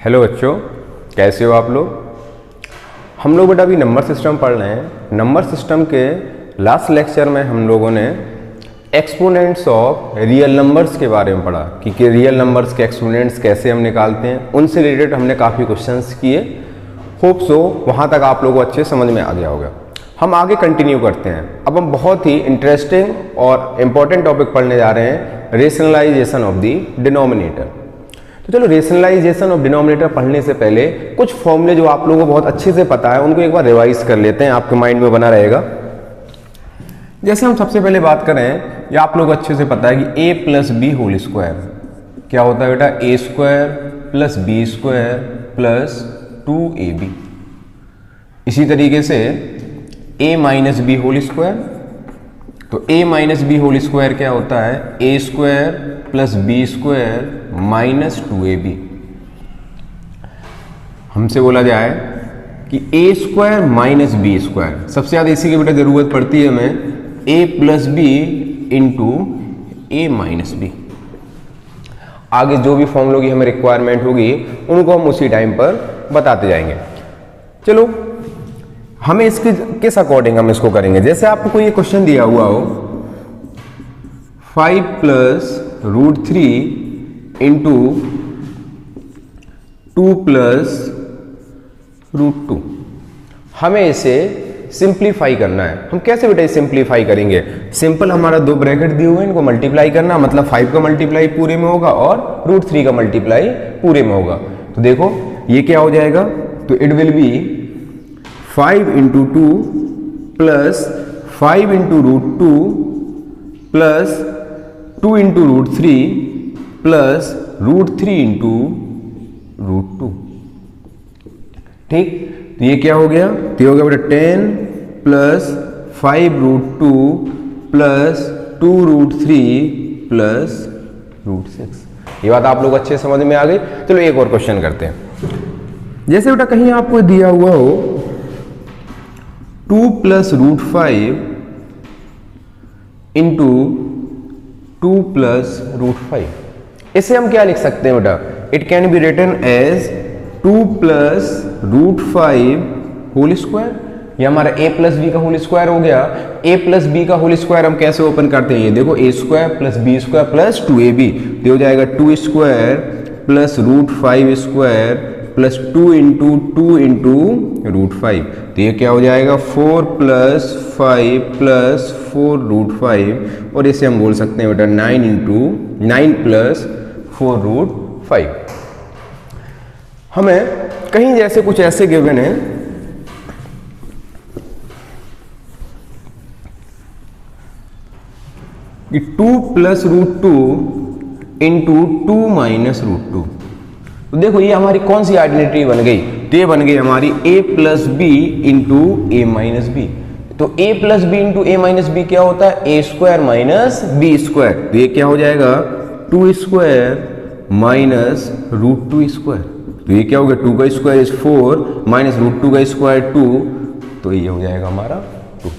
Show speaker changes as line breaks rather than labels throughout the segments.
Hello बच्चों, कैसे हो आप लोग। हम लोग बेटा अभी नंबर सिस्टम पढ़ रहे हैं। नंबर सिस्टम के लास्ट लेक्चर में हम लोगों ने एक्सपोनेंट्स ऑफ रियल नंबर्स के बारे में पढ़ा कि रियल नंबर्स के एक्सपोनेंट्स कैसे हम निकालते हैं। उनसे रिलेटेड हमने काफ़ी क्वेश्चंस किए। होप सो वहाँ तक आप लोगों को अच्छे समझ में आ गया होगा। हम आगे कंटिन्यू करते हैं। अब हम बहुत ही इंटरेस्टिंग और इम्पॉर्टेंट टॉपिक पढ़ने जा रहे हैं, रेशनलाइजेशन ऑफ द डिनोमिनेटर। तो चलो, रेशनलाइजेशन ऑफ डिनोमिनेटर पढ़ने से पहले कुछ फॉर्मूले जो आप लोगों को बहुत अच्छे से पता है उनको एक बार रिवाइज कर लेते हैं, आपके माइंड में बना रहेगा। जैसे हम सबसे पहले बात करें, या आप लोग अच्छे से पता है कि a plus B whole square क्या होता है बेटा, a square plus B square plus 2ab। इसी तरीके से a minus B whole square, तो a minus B whole square क्या होता है, a square plus B square minus 2ab। हमसे बोला जाए कि a square minus B square, सबसे ज़्यादा इसी की बेटा जरूरत पड़ती है हमें, a plus B into A minus B. आगे जो भी फॉर्मूलों की हमें रिक्वायरमेंट होगी उनको हम उसी टाइम पर बताते जाएंगे। चलो, हमें इसके किस अकॉर्डिंग हम इसको करेंगे। जैसे आपको कोई क्वेश्चन दिया हुआ हो 5 plus root 3 into 2 plus root 2, हमें इसे सिंप्लीफाई करना है। हम कैसे बेटा सिंप्लीफाई करेंगे। सिंपल, हमारा दो ब्रैकेट दिए हुए हैं, इनको मल्टीप्लाई करना, मतलब 5 का मल्टीप्लाई पूरे में होगा और रूट 3 का मल्टीप्लाई पूरे में होगा। तो देखो ये क्या हो जाएगा, तो it will be 5 into 2 plus 5 into root 2 plus 2 into root 3 plus root 3 into root 2। ठीक, तो ये क्या हो गया, तो ये हो गया बेटा 10 plus 5 root 2 plus 2 root 3 plus root 6। ये बात आप लोग अच्छे समझ में आ गई। चलो एक और क्वेश्चन करते हैं। जैसे बेटा कहीं आपको दिया हुआ हो 2 plus root 5 into 2 plus root 5, इसे हम क्या लिख सकते हैं बेटा, it can be written as 2 plus root 5 whole square. ये हमारा a प्लस बी का होल स्क्वायर हो गया। a प्लस बी का होल स्क्वायर हम कैसे ओपन करते हैं, ये देखो a square plus B square plus 2ab, तो हो जाएगा 2 square plus root 5 square plus 2 into root 5। तो ये क्या हो जाएगा 4 प्लस 5 प्लस 4 रूट 5, और इसे हम बोल सकते हैं बेटा 9 प्लस 4 रूट 5। हमें कहीं जैसे कुछ ऐसे गिवन है कि 2 plus root 2 into 2 minus root 2। तो देखो ये हमारी कौन सी आइडेंटिटी बन गई, तो ये बन गई हमारी a plus B into A minus B. तो a plus B into A minus B क्या होता है, a square minus B square. तो ये क्या हो जाएगा 2 स्क्वायर माइनस रूट 2 स्क्वायर। तो ये क्या हो गया, 2 का स्क्वायर इज 4 माइनस रूट 2 का स्क्वायर 2, तो ये हो जाएगा हमारा 2।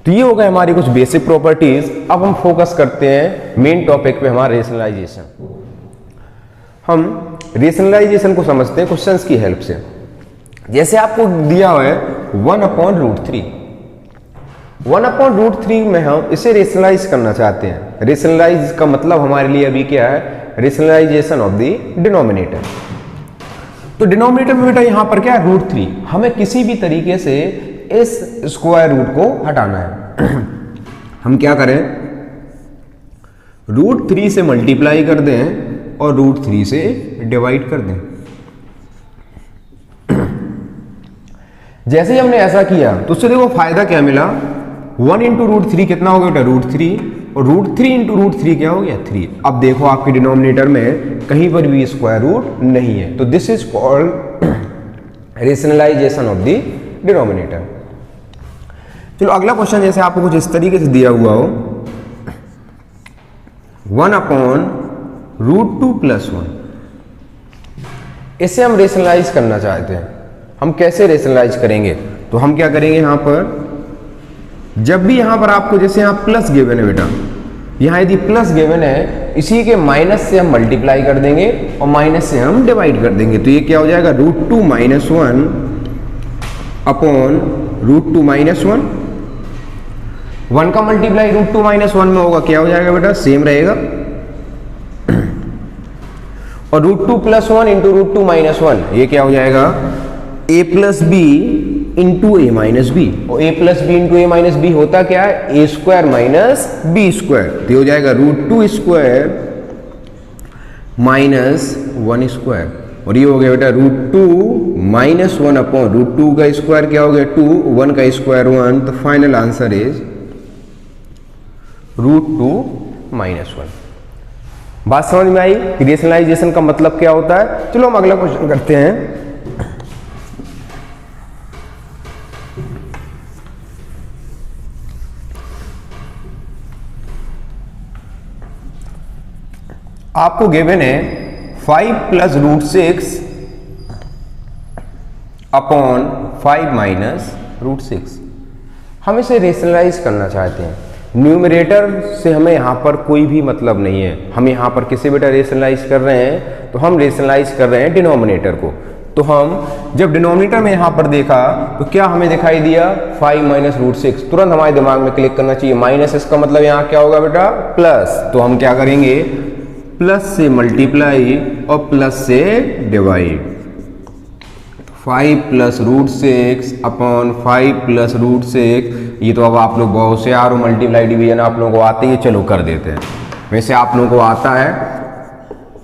तो ये हो गए हमारी कुछ बेसिक प्रॉपर्टीज। अब हम फोकस करते हैं मेन टॉपिक पे, हमारा रेशनलाइजेशन। हम रेशनलाइजेशन को समझते हैं क्वेश्चंस की हेल्प से। जैसे आपको दिया हुआ है 1/√3, 1/√3 में हम इसे रेशनलाइज करना चाहते हैं। रेशनलाइज का मतलब हमारे लिए अभी क्या है, रेशनलाइजेशन ऑफ द डिनोमिनेटर। तो डिनोमिनेटर में बेटा यहां पर क्या है, √3। हमें किसी भी तरीके से इस स्क्वायर रूट को हटाना है। हम क्या करें, √3 से मल्टीप्लाई कर दें और √3 से डिवाइड कर दें। जैसे ही हमने ऐसा किया तो उससे देखो फायदा क्या मिला, 1 इंटू √3 कितना हो गया बेटा, √3, और √3 इंटू √3 क्या हो गया, 3। अब देखो आपके डिनोमिनेटर में कहीं पर भी स्क्वायर रूट नहीं है, तो this is called rationalization of the denominator. चलो अगला क्वेश्चन, जैसे आपको कुछ इस तरीके से दिया हुआ हो 1/√2 प्लस 1, इसे हम रेशनलाइज करना चाहते हैं। हम कैसे रेशनलाइज करेंगे, तो हम क्या करेंगे, यहां पर जब भी यहां पर आपको जैसे यहां प्लस गिवन है बेटा, यहाँ यदि प्लस गिवन है, इसी के माइनस से हम मल्टीप्लाई कर देंगे और माइनस से हम डिवाइड कर देंगे, तो ये क्या हो जाएगा √2 - 1 अपॉन √2 - 1। 1 का मल्टीप्लाई √2 - 1 में होगा, क्या हो जाएगा बेटा, सेम रहेगा। और √2 + 1 इंटू √2 - 1 ये क्या हो जाएगा a + b into a - b, और a + b into a - b होता क्या है, a² - b², तो हो जाएगा √2² - 1², और ये हो गया बेटा √2 - 1 अपॉन √2 का स्क्वायर क्या हो गया 2, 1 का स्क्वायर 1, तो फाइनल आंसर इज √2 - 1। बात समझ में आई कि रेशनलाइजेशन का मतलब क्या होता है। चलो हम अगला क्वेश्चन करते हैं। आपको गिवन है 5 + √6 अपॉन 5 - √6। हम इसे रेशनलाइज करना चाहते हैं। न्यूमरेटर से हमें यहाँ पर कोई भी मतलब नहीं है, हम यहाँ पर किसे बेटा रेशनलाइज कर रहे हैं, तो हम रेशनलाइज कर रहे हैं डिनोमिनेटर को। तो हम जब डिनोमिनेटर में यहाँ पर देखा तो क्या हमें दिखाई दिया 5 - √6, तुरंत हमारे दिमाग में क्लिक करना चाहिए माइनस, इसका मतलब यहाँ क्या होगा बेटा प्लस। तो हम क्या करेंगे, प्लस से मल्टीप्लाई और प्लस से डिवाइड। 5 + √6 अपॉन 5 + √6, ये तो अब आप लोग बहुत से आर मल्टीप्लाई डिवीजन आप लोगों को आते ही, चलो कर देते हैं। वैसे आप लोगों को आता है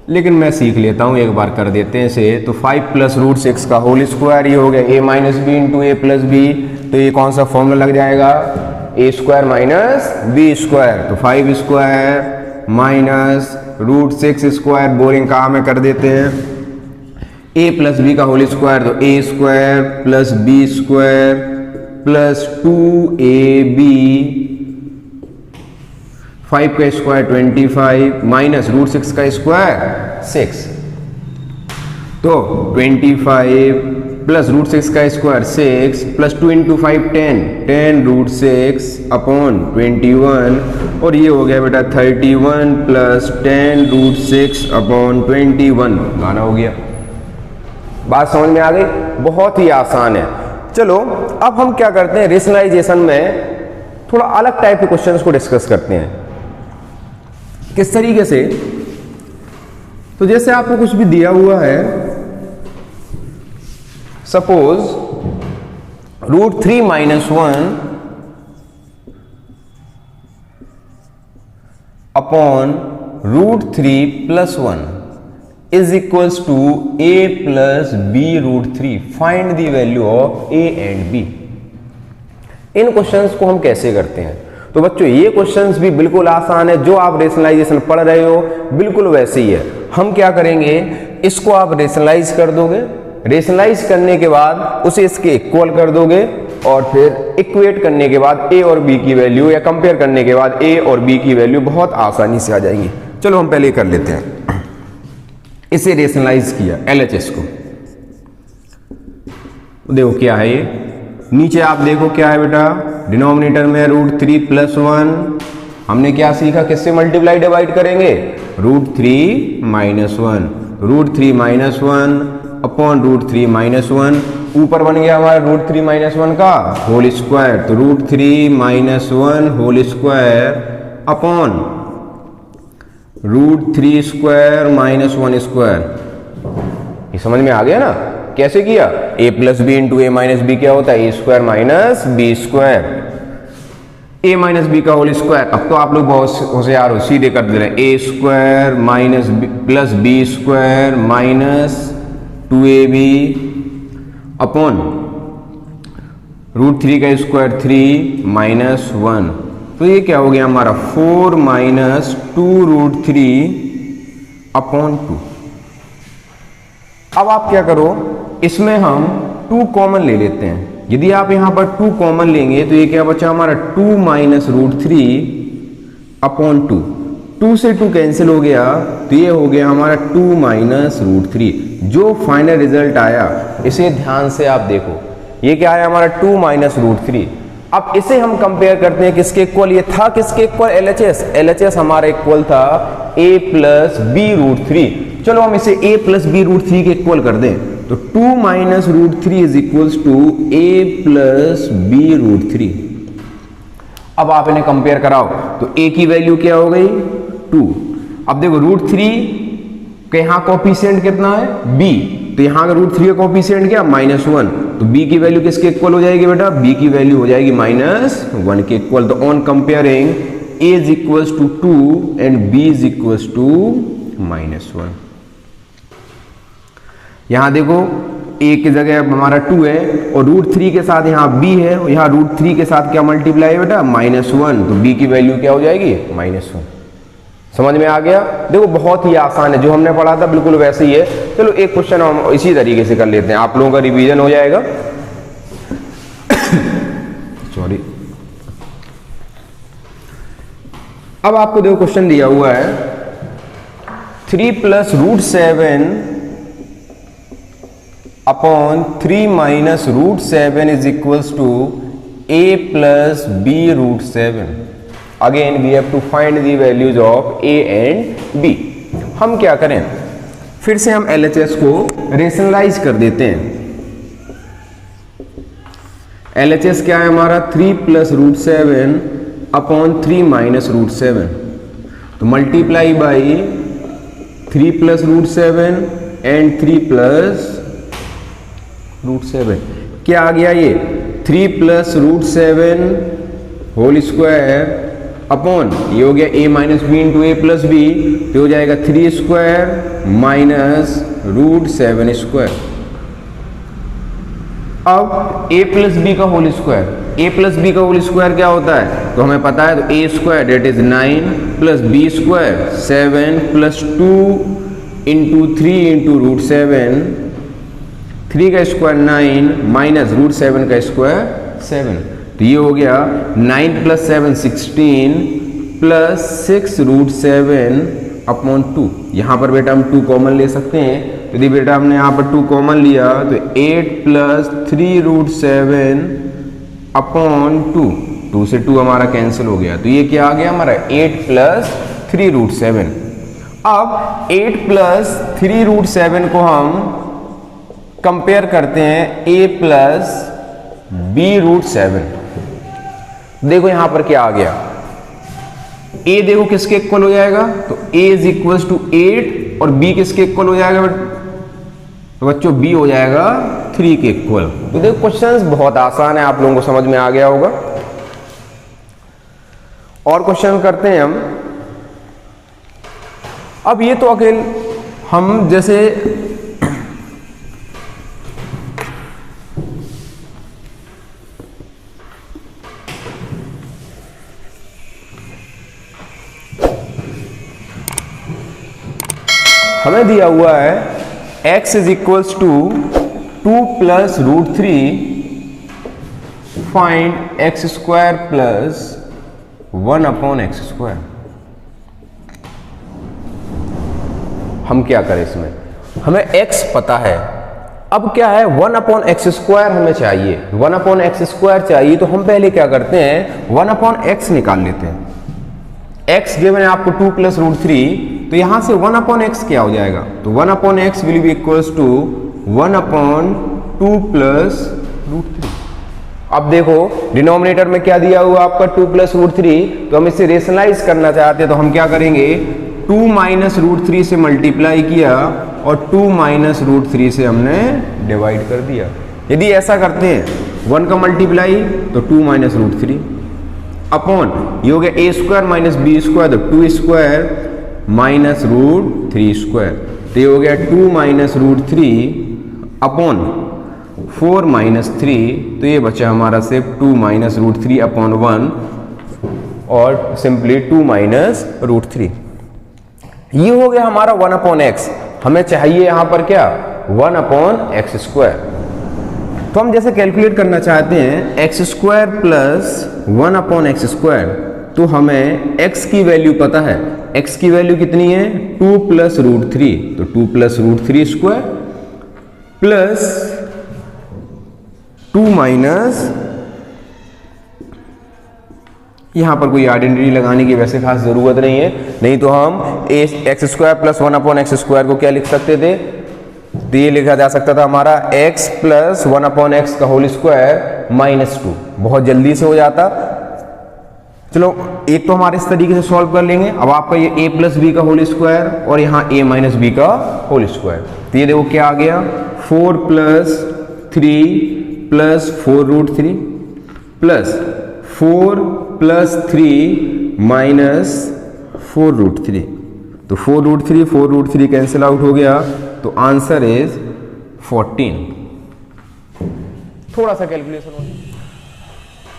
लेकिन मैं सीख लेता हूँ, एक बार कर देते हैं इसे। तो 5 + √6 का होल स्क्वायर, ये हो गया a - b into a + b, तो ये कौन सा फॉर्मूला लग जाएगा, a² - b², तो 5² - √6², बोरिंग काम है कर देते हैं। a + b का होल स्क्वायर, तो a² + b² प्लस 2ab, 5 का स्क्वायर 25 माइनस √6 का स्क्वायर 6, तो 25 प्लस √6 का स्क्वायर 6 प्लस 2 × 5 10 √6 अपॉन 21, और ये हो गया बेटा 31 प्लस 10 √6 अपॉन 21। गाना हो गया। बात समझ में आ गई, बहुत ही आसान है। चलो अब हम क्या करते हैं, रेशनलाइजेशन में थोड़ा अलग टाइप के क्वेश्चंस को डिस्कस करते हैं। किस तरीके से, तो जैसे आपको कुछ भी दिया हुआ है, suppose √3 - 1 upon √3 + 1 is equals to a + b √3, find the value of a and b। In questions को हम कैसे करते हैं, तो बच्चों ये क्वेश्चंस भी बिल्कुल आसान है, जो आप रेशनलाइजेशन पढ़ रहे हो बिल्कुल वैसे ही है। हम क्या करेंगे, इसको आप रेशनलाइज कर दोगे, रेशनलाइज करने के बाद उसे इसके इक्वल कर दोगे, और फिर इक्वेट करने के बाद a और b की वैल्यू, या कंपेयर करने के बाद a और b की वैल्यू बहुत आसानी से आ जाएंगी। चलो हम पहले कर लेते हैं। इसे रेशनलाइज किया LHS को, देखो क्या है ये, नीचे आप देखो क्या है बेटा, डिनोमिनेटर में √3 + 1, हमने क्या सीखा, किससे मल्टीप्लाई डिवाइड करेंगे, √3 - 1, √3 - 1 अपॉन √3 - 1, ऊपर बन गया हमारा √3 - 1 का होल स्क्वायर, तो √3 - 1 होल स्क्वायर अपॉन √3² - 1²। ये समझ में आ गया ना, कैसे किया, a + b into a - b क्या होता है, a² - b², a - b का होल स्क्वायर। अब तो आप लोग बहुत होशियार हो, सीधे कर दे रहे हैं, a² + b² - 2ab अपॉन √3 का स्क्वायर 3 - 1, तो ये क्या हो गया हमारा 4 - 2√3 अपॉन 2। अब आप क्या करो, इसमें हम 2 कॉमन ले लेते हैं। यदि आप यहां पर 2 कॉमन लेंगे तो ये क्या बचा हमारा 2 - √3 अपॉन 2, 2 से 2 कैंसिल हो गया, तो ये हो गया हमारा 2 - √3। जो फाइनल रिजल्ट आया इसे ध्यान से आप देखो, ये क्या आया हमारा 2 - √3, अब इसे हम कंपेयर करते हैं किसके इक्वल, ये था किसके इक्वल, LHS। LHS हमारा इक्वल था a plus B root three. चलो हम इसे a plus B root three के इक्वल कर दें, तो 2 minus root three is equals to a plus B root three. अब आप इन्हें कंपेयर कराओ तो a की वैल्यू क्या हो गई 2। अब देखो रूट थ्री के यहाँ कोफिशिएंट कितना है b, तो यहाँ का रूट थ्री का कोफिशिएंट क्या -1, तो b की वैल्यू किसके इक्वल हो जाएगी बेटा, b की वैल्यू हो जाएगी -1 के इक्वल। तो on comparing a is equals to 2 and b is equals to -1। यहां देखो a की जगह हमारा 2 है और रूट थ्री के साथ यहाँ b है और यहाँ रूट थ्री के साथ क्या मल्टीप्लाई है बेटा -1, तो b की वैल्यू क्या हो जाएगी -1। समझ में आ गया। देखो बहुत ही आसान है, जो हमने पढ़ा था बिल्कुल वैसे ही है। चलो एक क्वेश्चन हम इसी तरीके से कर लेते हैं, आप लोगों का रिवीजन हो जाएगा। सॉरी। अब आपको देखो क्वेश्चन दिया हुआ है 3 plus root 7 upon 3 minus root 7 is equals to a plus B root 7। Again we have to find the values of a and b। हम क्या करें, फिर से हम LHS को रेशनलाइज कर देते हैं। LHS क्या है हमारा 3 plus root 7 upon 3 minus root 7, तो multiply by 3 plus root 7 and 3 plus root 7। क्या आ गया ये 3 plus root 7 whole square upon ये हो गया a minus B into A plus B, तो हो जाएगा 3 स्क्वायर माइनस रूट 7 स्क्वायर। अब a प्लस बी का whole square, a plus B का होल स्क्वायर क्या होता है, तो हमें पता है, तो a square that is 9 plus B square 7 plus 2 into 3 into root 7, 3 का स्क्वायर 9 माइनस रूट 7 का स्क्वायर 7, तो ये हो गया 9 प्लस 7 16 प्लस 6 रूट 7 अपॉन 2। यहाँ पर बेटा हम 2 कॉमन ले सकते हैं, तो यदि बेटा हमने यहाँ पर 2 कॉमन लिया तो 8 प्लस 3 रूट 7 अपॉन 2 से 2 हमारा कैंसिल हो गया, तो ये क्या आ गया हमारा 8 प्लस 3 रूट 7। अब 8 प्लस 3 रूट 7 को हम कंपेयर करते हैं a प्लस बी रूट 7। देखो यहां पर क्या आ गया, a देखो किसके इक्वल हो जाएगा, तो a इज इक्वल टू 8 और b किसके इक्वल हो जाएगा, तो बच्चों b हो जाएगा 3 के इक्वल। तो देखो क्वेश्चंस बहुत आसान है, आप लोगों को समझ में आ गया होगा। और क्वेश्चन करते हैं हम। अब ये तो अकेले हम जैसे हमें दिया हुआ है x is equals to 2 plus root 3, find X square plus 1 upon X square. हम क्या करें इसमें, हमें x पता है, अब क्या है 1 अपॉन एक्स स्क्वायर हमें चाहिए, 1 अपॉन एक्स स्क्वायर चाहिए, तो हम पहले क्या करते हैं 1 अपॉन एक्स निकाल लेते हैं। x गिवन है आपको 2 प्लस रूट 3, तो यहां से 1 अपॉन एक्स क्या हो जाएगा, तो 1 upon X will be equals to 1 upon 2 plus root 3। अब देखो डिनोमिनेटर में क्या दिया हुआ आपका 2 प्लस रूट 3, तो हम इसे रेशनलाइज करना चाहते हैं, तो हम क्या करेंगे 2 माइनस रूट 3 से मल्टीप्लाई किया और 2 माइनस रूट 3 से हमने डिवाइड कर दिया। यदि ऐसा करते हैं 1 का मल्टीप्लाई तो 2 माइनस रूट 3 अपॉन ये हो गया a square minus B square, तो 2 स्क्वायर माइनस रूट 3 स्क्वायर, तो ये हो गया 2 माइनस रूट 3 अपॉन 4 माइनस 3, तो ये बचा हमारा सिर्फ 2 माइनस रूट 3 अपॉन 1 और सिंपली 2 माइनस रूट 3। ये हो गया हमारा 1 अपॉन एक्स। हमें चाहिए यहां पर क्या 1 अपॉन एक्स स्क्वायर, तो हम जैसे कैलकुलेट करना चाहते हैं x square plus 1 upon X square, तो हमें x की वैल्यू पता है, x की वैल्यू कितनी है 2 प्लस रूट 3, तो 2 plus root 3 square plus 2 minus यहाँ पर कोई आइडेंटिटी लगाने की वैसे खास ज़रूरत नहीं है, नहीं तो हम एक्स स्क्वायर प्लस 1/x² को क्या लिख सकते थे, तो ये लिखा जा सकता था हमारा x प्लस 1/x का होल स्क्वायर -2। बहुत जल्दी से हो जाता। चलो एक तो हमारे इस तरीके से सॉल्व कर लेंगे। अब आपका ये a प्लस बी का होल स्क्वायर और यहाँ a माइनस बी का होल स्क्वायर, तो ये देखो क्या आ गया, 4 plus 3 plus 4√3 plus 4 plus 3 minus 4√3। तो 4√3 कैंसिल आउट हो गया, तो आंसर इज 14। थोड़ा सा कैलकुलेशन हो गया।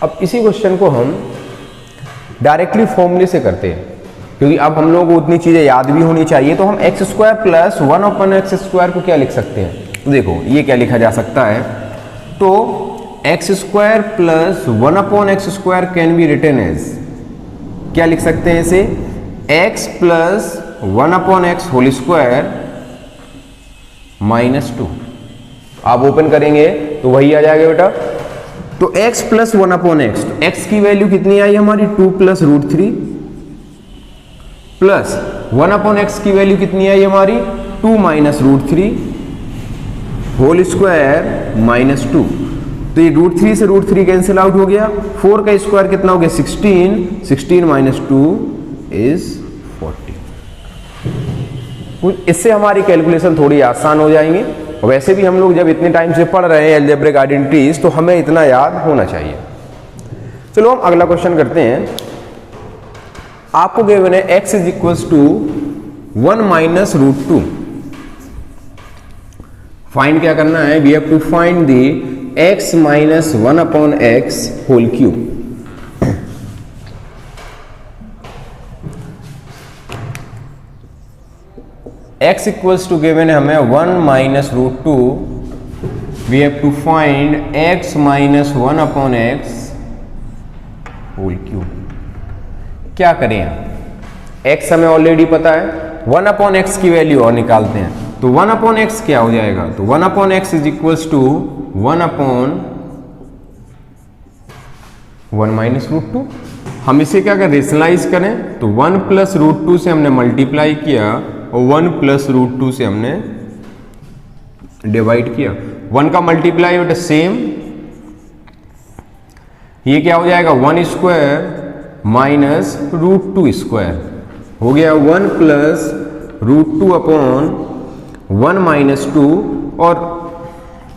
अब इसी क्वेश्चन को हम डायरेक्टली फॉर्मूले से करते हैं, क्योंकि अब हम लोगों को उतनी चीजें याद भी होनी चाहिए। तो हम x² प्लस 1/x² को क्या लिख सकते हैं, तो देखो ये क्या लिखा जा सकता है, तो x² plus 1/x² can be written as, क्या लिख सकते हैं इसे, x plus 1/x whole square -2। आप ओपन करेंगे तो वही आ जाएगा बेटा। तो x प्लस 1/x, तो x की वैल्यू कितनी आई हमारी 2 प्लस √3 प्लस 1/x की वैल्यू कितनी आई हमारी 2 माइनस √3 होल स्क्वायर -2। तो ये √3 से √3 कैंसिल आउट हो गया। 4 का स्क्वायर कितना हो गया 16 माइनस 2 इज 40। इससे हमारी कैलकुलेशन थोड़ी आसान हो जाएंगी। वैसे भी हम लोग जब इतने टाइम से पढ़ रहे हैं अलजेब्रिक आइडेंटिटीज, तो हमें इतना याद होना चाहिए। चलो हम अगला क्वेश्चन करते हैं। आपको गिवन है x is equals to 1 minus √2। Find क्या करना है, we have to find the x minus 1/x whole cube. x equals to given है हमें 1 minus √2, we have to find x minus 1/x whole cube. क्या करें, x हमें already पता है, 1/x की वैल्यू और निकालते हैं। तो 1/x क्या हो जाएगा, तो 1/x is equals to 1/1 minus √2। हम इसे क्या करें, रेशनलाइज करें, तो 1 प्लस √2 से हमने मल्टीप्लाई किया और 1 प्लस √2 से हमने डिवाइड किया। 1 का मल्टीप्लाई बेटा सेम, ये क्या हो जाएगा 1 स्क्वायर माइनस √2 स्क्वायर हो गया 1 प्लस √2/1 माइनस 2, और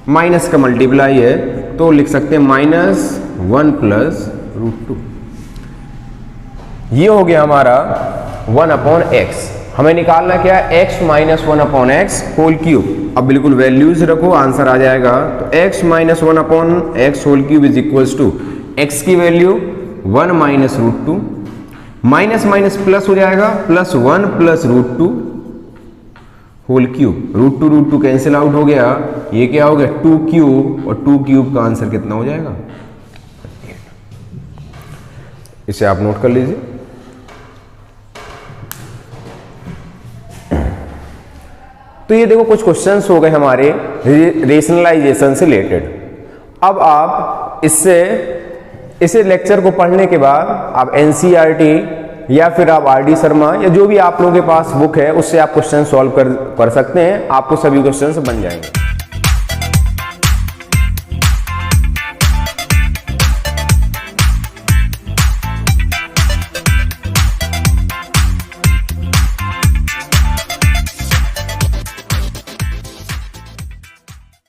माइनस का मल्टीप्लाई है तो लिख सकते हैं -1 प्लस √2। ये हो गया हमारा 1/x। हमें निकालना क्या है, x minus 1/x whole cube. अब बिल्कुल वैल्यूज रखो, आंसर आ जाएगा। तो x minus 1/x whole cube is equals to x की value 1 minus √2, minus minus plus हो जाएगा, plus 1 plus √2 whole cube. √2 cancel out हो गया, ये क्या हो गया 2 क्यूब, और 2 क्यूब का आंसर कितना हो जाएगा, इसे आप नोट कर लीजिए। तो ये देखो कुछ क्वेश्चंस हो गए हमारे रेशनलाइजेशन से रिलेटेड। अब आप इसे लेक्चर को पढ़ने के बाद आप NCERT या फिर आप RD शर्मा या जो भी आप लोगों के पास बुक है उससे आप क्वेश्चन सॉल्व कर सकते हैं, आपको सभी क्वेश्चंस बन जाएंगे।